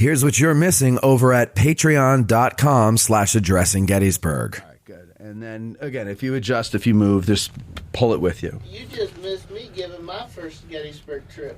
Here's what you're missing over at patreon.com/addressinggettysburg. All right, good. And then, again, if you adjust, if you move, just pull it with you. You just missed me giving my first Gettysburg trip.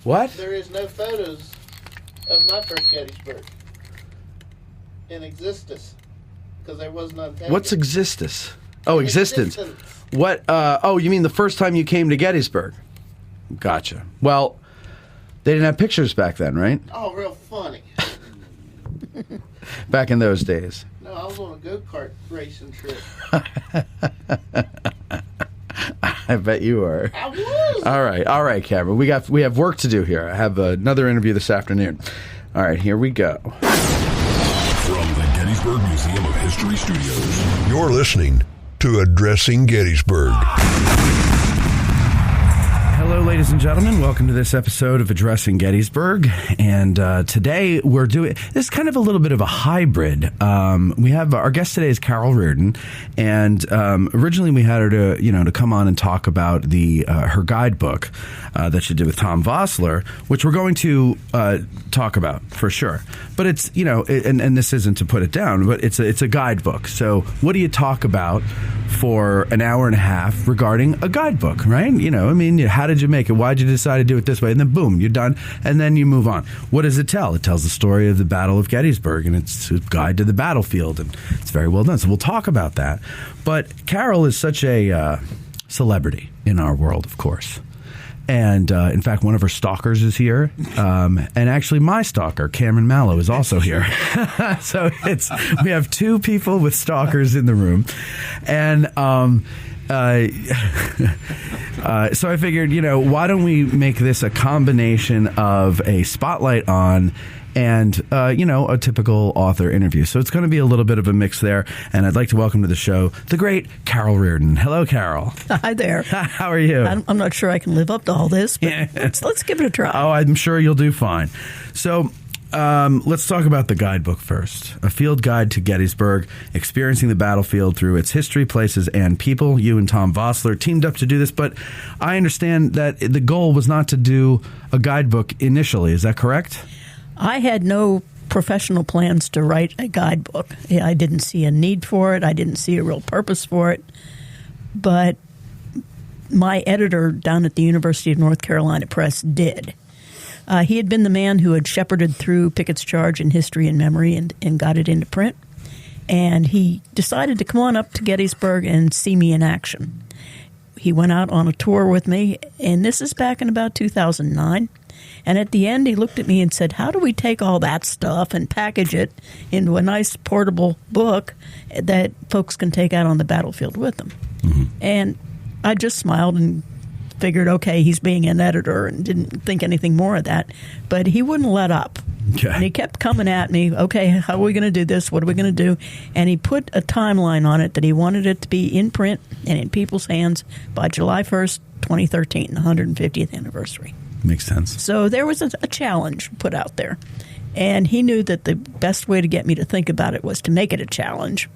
What? There is no photos of my first Gettysburg in existence because there was none taken. What's existence? Oh, existence. What? Oh, you mean the first time you came to Gettysburg? Gotcha. Well, they didn't have pictures back then, right? Oh, real funny. Back in those days. No, I was on a go-kart racing trip. I bet you were. I was. All right, Cameron. We have work to do here. I have another interview this afternoon. All right, here we go. From the Gettysburg Museum of History Studios, You're listening to Addressing Gettysburg. Hello, ladies and gentlemen. Welcome to this episode of Addressing Gettysburg. And today we're doing this is kind of a little bit of a hybrid. We have our guest today is Carol Reardon, and originally we had her to come on and talk about her guidebook that she did with Tom Vossler, which we're going to talk about for sure. But it's and this isn't to put it down, but it's a guidebook. So what do you talk about for an hour and a half regarding a guidebook, right? How did you make it? Why did you decide to do it this way? And then boom, you're done. And then you move on. What does it tell? It tells the story of the Battle of Gettysburg, and it's a guide to the battlefield, and it's very well done. So we'll talk about that. But Carol is such a celebrity in our world, of course. And in fact, one of her stalkers is here. And actually, my stalker, Cameron Mallow, is also here. So we have two people with stalkers in the room. And so I figured, why don't we make this a combination of a spotlight on and, a typical author interview. So it's going to be a little bit of a mix there. And I'd like to welcome to the show the great Carol Reardon. Hello, Carol. Hi there. How are you? I'm not sure I can live up to all this, but let's give it a try. Oh, I'm sure you'll do fine. So let's talk about the guidebook first. A field guide to Gettysburg, experiencing the battlefield through its history, places, and people. You and Tom Vossler teamed up to do this, but I understand that the goal was not to do a guidebook initially. Is that correct? I had no professional plans to write a guidebook. I didn't see a need for it. I didn't see a real purpose for it. But my editor down at the University of North Carolina Press did. He had been the man who had shepherded through Pickett's Charge in History and Memory and got it into print. And he decided to come on up to Gettysburg and see me in action. He went out on a tour with me, and this is back in about 2009. And at the end, he looked at me and said, how do we take all that stuff and package it into a nice portable book that folks can take out on the battlefield with them? Mm-hmm. And I just smiled and figured, okay, he's being an editor, and didn't think anything more of that. But he wouldn't let up. Okay. And he kept coming at me, okay, how are we going to do this? What are we going to do? And he put a timeline on it that he wanted it to be in print and in people's hands by July 1st, 2013, the 150th anniversary. Makes sense. So there was a challenge put out there. And he knew that the best way to get me to think about it was to make it a challenge.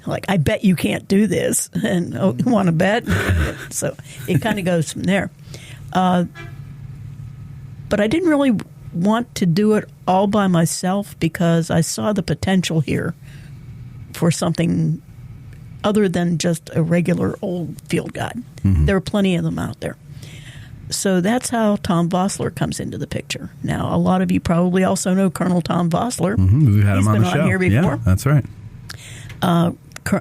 Like, I bet you can't do this. And, oh, you want to bet? So it kind of goes from there. But I didn't really want to do it all by myself because I saw the potential here for something other than just a regular old field guide. Mm-hmm. There are plenty of them out there. So that's how Tom Vossler comes into the picture. Now, a lot of you probably also know Colonel Tom Vossler. Mm-hmm. We've had him on the show. He's been on here before. Yeah, that's right.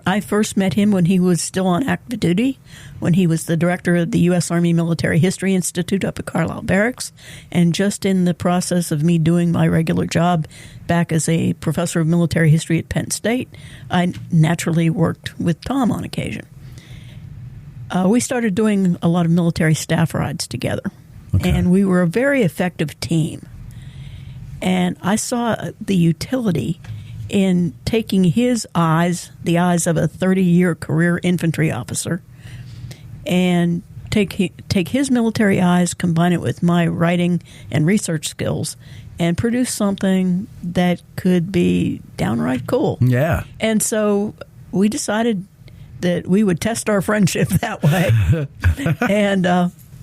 I first met him when he was still on active duty, when he was the director of the U.S. Army Military History Institute up at Carlisle Barracks, and just in the process of me doing my regular job back as a professor of military history at Penn State, I naturally worked with Tom on occasion. We started doing a lot of military staff rides together, and we were a very effective team. And I saw the utility in taking his eyes, the eyes of a 30-year career infantry officer, and take his military eyes, combine it with my writing and research skills, and produce something that could be downright cool. Yeah. And so we decided that we would test our friendship that way, and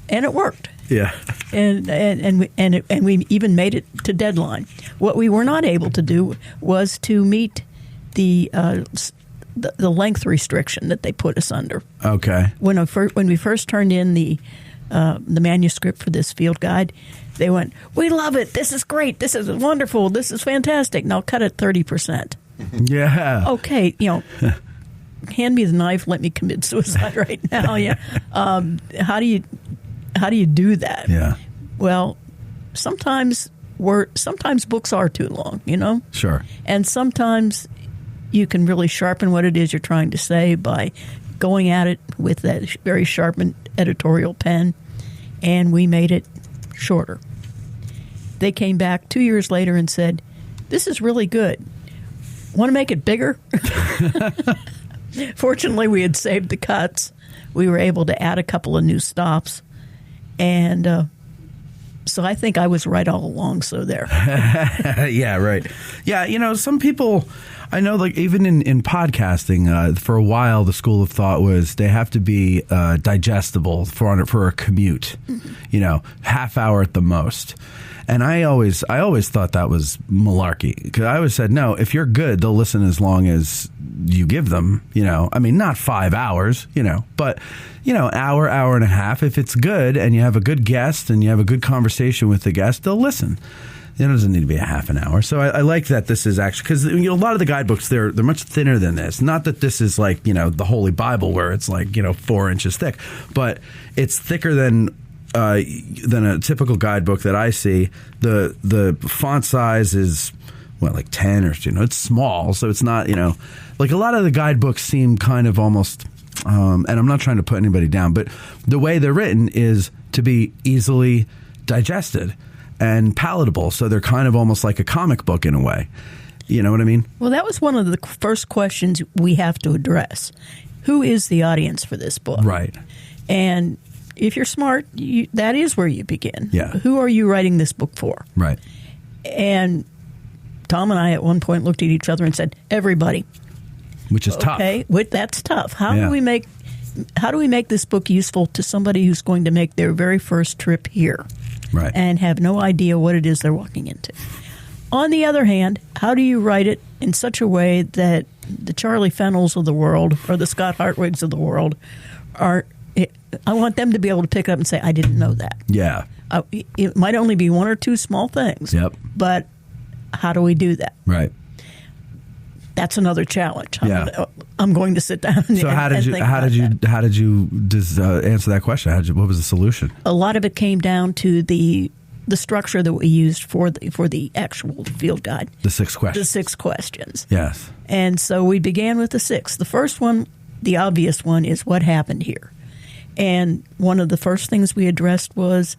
it worked. Yeah. And we even made it to deadline. What we were not able to do was to meet the length restriction that they put us under. Okay. When we first turned in the manuscript for this field guide, they went, "We love it. This is great. This is wonderful. This is fantastic. Now cut it 30%." Yeah. Okay, hand me the knife. Let me commit suicide right now. Yeah. How do you do that? Yeah. Well, sometimes books are too long. Sure. And sometimes you can really sharpen what it is you're trying to say by going at it with that very sharpened editorial pen, and we made it shorter. They came back 2 years later and said, "This is really good. Want to make it bigger?" Fortunately, we had saved the cuts. We were able to add a couple of new stops, and so I think I was right all along. So there. Yeah, right. Yeah, some people, I know, like even in podcasting, for a while, the school of thought was they have to be digestible for a commute, half hour at the most. And I always thought that was malarkey, because I always said, no, if you're good, they'll listen as long as you give them, I mean, not 5 hours, but, hour and a half. If it's good and you have a good guest and you have a good conversation with the guest, they'll listen. It doesn't need to be a half an hour. So I like that this is actually, because a lot of the guidebooks, they're much thinner than this. Not that this is like, the Holy Bible where it's like, 4 inches thick, but it's thicker than a typical guidebook that I see. The font size is like 10 or it's small, so it's not like a lot of the guidebooks seem kind of almost. And I'm not trying to put anybody down, but the way they're written is to be easily digested and palatable. So they're kind of almost like a comic book in a way. You know what I mean? Well, that was one of the first questions we have to address. Who is the audience for this book? Right. And if you're smart, that is where you begin. Yeah. Who are you writing this book for? Right. And Tom and I at one point looked at each other and said, everybody. Which is tough. Okay, that's tough. How do we make this book useful to somebody who's going to make their very first trip here, right, and have no idea what it is they're walking into? On the other hand, how do you write it in such a way that the Charlie Fennells of the world or the Scott Hartwigs of the world I want them to be able to pick up and say, I didn't know that. Yeah. It might only be one or two small things. Yep. But how do we do that? Right. That's another challenge. Yeah. I'm going to sit down. So how did you answer that question? What was the solution? A lot of it came down to the structure that we used for the actual field guide. The 6 questions. The 6 questions. Yes. And so we began with the 6. The first one, the obvious one, is what happened here. And one of the first things we addressed was,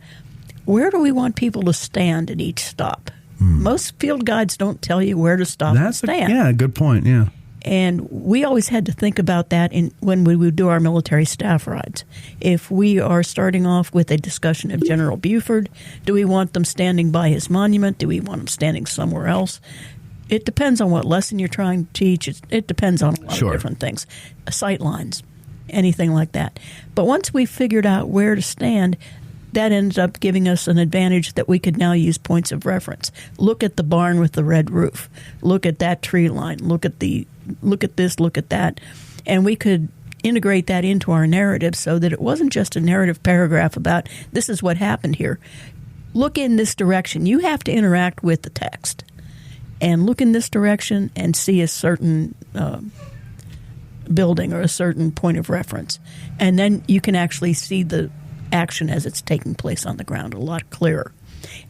where do we want people to stand at each stop? Most field guides don't tell you where to stop and stand. Good point, yeah. And we always had to think about that when we would do our military staff rides. If we are starting off with a discussion of General Buford, do we want them standing by his monument? Do we want them standing somewhere else? It depends on what lesson you're trying to teach. It depends on a lot of different things. Sight lines, anything like that. But once we figured out where to stand, that ended up giving us an advantage that we could now use points of reference. Look at the barn with the red roof. Look at that tree line. Look at this, look at that. And we could integrate that into our narrative so that it wasn't just a narrative paragraph about this is what happened here. Look in this direction. You have to interact with the text. And look in this direction and see a certain building or a certain point of reference. And then you can actually see the action as it's taking place on the ground a lot clearer.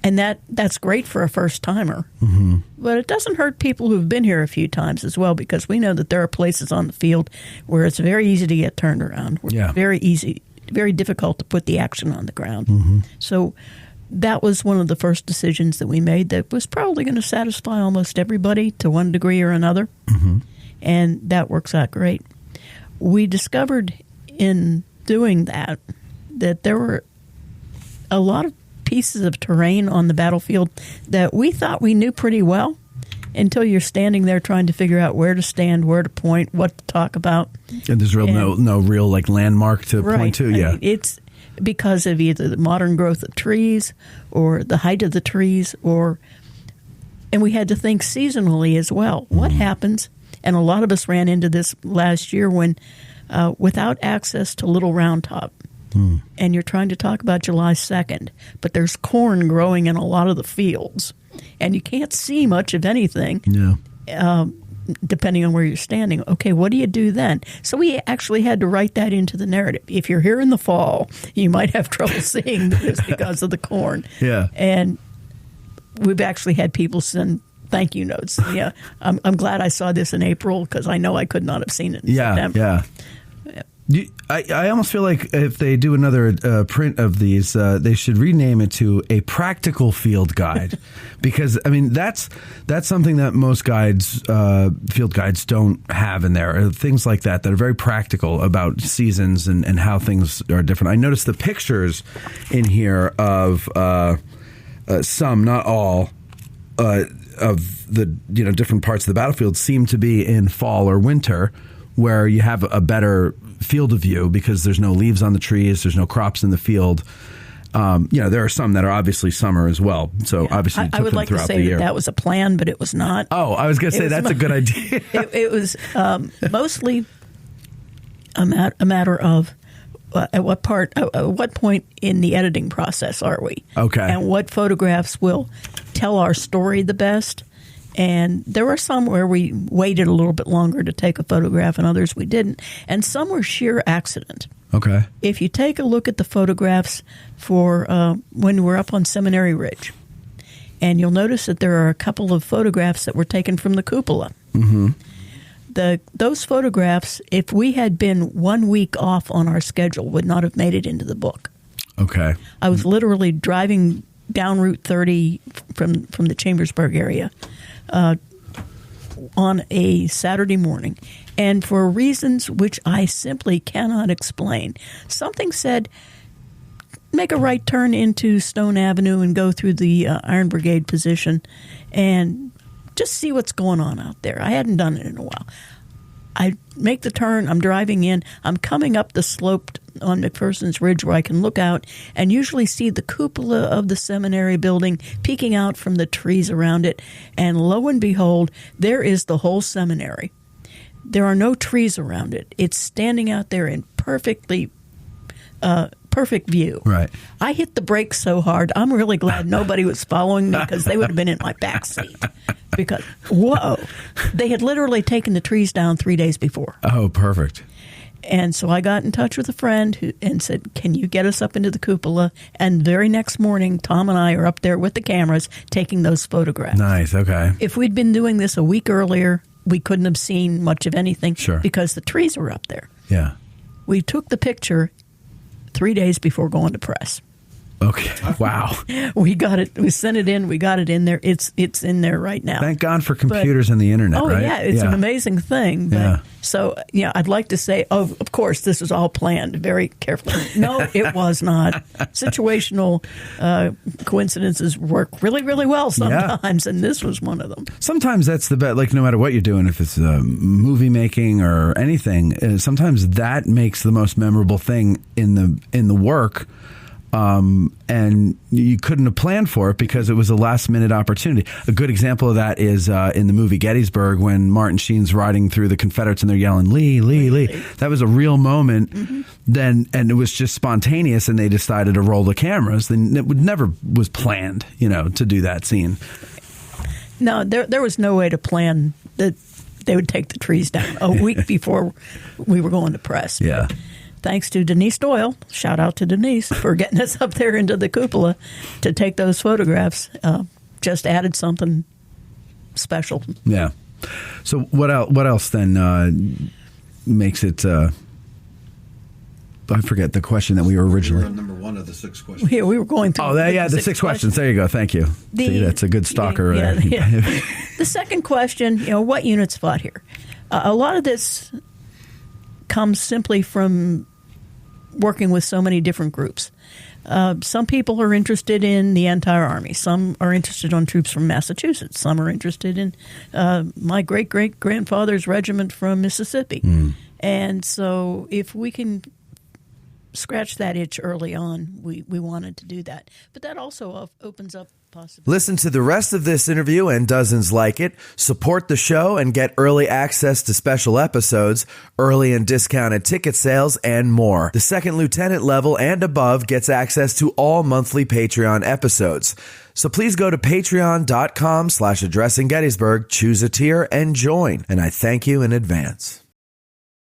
And that's great for a first-timer. Mm-hmm. But it doesn't hurt people who've been here a few times as well, because we know that there are places on the field where it's very easy to get turned around. Yeah. Very difficult to put the action on the ground. Mm-hmm. So that was one of the first decisions that we made that was probably going to satisfy almost everybody to one degree or another. Mm-hmm. And that works out great. We discovered in doing that there were a lot of pieces of terrain on the battlefield that we thought we knew pretty well until you're standing there trying to figure out where to stand, where to point, what to talk about. And there's no real like landmark to point to. Yeah, because of either the modern growth of trees or the height of the trees, and we had to think seasonally as well. What happens, and a lot of us ran into this last year when without access to Little Round Top, and you're trying to talk about July 2nd, but there's corn growing in a lot of the fields, and you can't see much of anything. Yeah. Depending on where you're standing. Okay, what do you do then? So we actually had to write that into the narrative. If you're here in the fall, you might have trouble seeing this because of the corn. Yeah. And we've actually had people send thank you notes. Yeah, I'm glad I saw this in April because I know I could not have seen it in September. Yeah. I almost feel like if they do another print of these, they should rename it to a practical field guide, because I mean that's something that most guides, field guides, don't have in there. Things like that are very practical about seasons and how things are different. I noticed the pictures in here of some, not all, of the different parts of the battlefield seem to be in fall or winter, where you have a better field of view because there's no leaves on the trees, there's no crops in the field. There are some that are obviously summer as well. So obviously you took I would them like to throughout say the year. that was a plan, but it was not. Oh, I was going to say that's a good idea. It was mostly a matter of at what point in the editing process are we? Okay. And what photographs will tell our story the best? And there were some where we waited a little bit longer to take a photograph, and others we didn't. And some were sheer accident. Okay. If you take a look at the photographs for when we're up on Seminary Ridge, and you'll notice that there are a couple of photographs that were taken from the cupola. Mm-hmm. Those photographs, if we had been 1 week off on our schedule, would not have made it into the book. Okay. I was literally driving down Route 30 from the Chambersburg area on a Saturday morning, and for reasons which I simply cannot explain, something said, make a right turn into Stone Avenue and go through the Iron Brigade position and just see what's going on out there. I hadn't done it in a while. I make the turn, I'm driving in, I'm coming up the slope on McPherson's Ridge where I can look out and usually see the cupola of the seminary building peeking out from the trees around it, and lo and behold, there is the whole seminary. There are no trees around it. It's standing out there in perfect view. Right. I hit the brakes so hard, I'm really glad nobody was following me because they would have been in my back seat. Because, whoa, they had literally taken the trees down 3 days before. Oh, perfect. And so I got in touch with a friend and said, can you get us up into the cupola? And the very next morning, Tom and I are up there with the cameras taking those photographs. Nice, okay. If we'd been doing this a week earlier, we couldn't have seen much of anything because the trees were up there. Yeah. We took the picture 3 days before going to press. Okay. Wow. We got it. We sent it in. We got it in there. It's in there right now. Thank God for computers and the internet, right? Oh, yeah. It's an amazing thing. But, so, I'd like to say, of course, this was all planned very carefully. No, it was not. Situational coincidences work really, really well sometimes, and this was one of them. Sometimes that's the best, like no matter what you're doing, if it's movie making or anything, sometimes that makes the most memorable thing in the work. And you couldn't have planned for it because it was a last minute opportunity. A good example of that is in the movie Gettysburg when Martin Sheen's riding through the Confederates and they're yelling, Lee, Lee, Lee. That was a real moment. Mm-hmm. And it was just spontaneous and they decided to roll the cameras. Then it never was planned, to do that scene. No, there was no way to plan that they would take the trees down a week before we were going to press. Yeah. Thanks to Denise Doyle, shout out to Denise for getting us up there into the cupola to take those photographs. Just added something special. Yeah. So what else then makes it? I forget the question that we were originally. We're on number one of the 6 questions. Yeah, we were going through. Oh, the 6 questions. There you go. Thank you. See, that's a good stalker. Yeah. The second question, what units fought here? A lot of this comes simply from working with so many different groups. Some people are interested in the entire Army. Some are interested on troops from Massachusetts. Some are interested in my great-great-grandfather's regiment from Mississippi. And so if we can scratched that itch early on. We wanted to do that. But that also opens up possibilities. Listen to the rest of this interview and dozens like it. Support the show and get early access to special episodes, early and discounted ticket sales, and more. The second lieutenant level and above gets access to all monthly Patreon episodes. So please go to patreon.com/addressinggettysburg, choose a tier, and join. And I thank you in advance.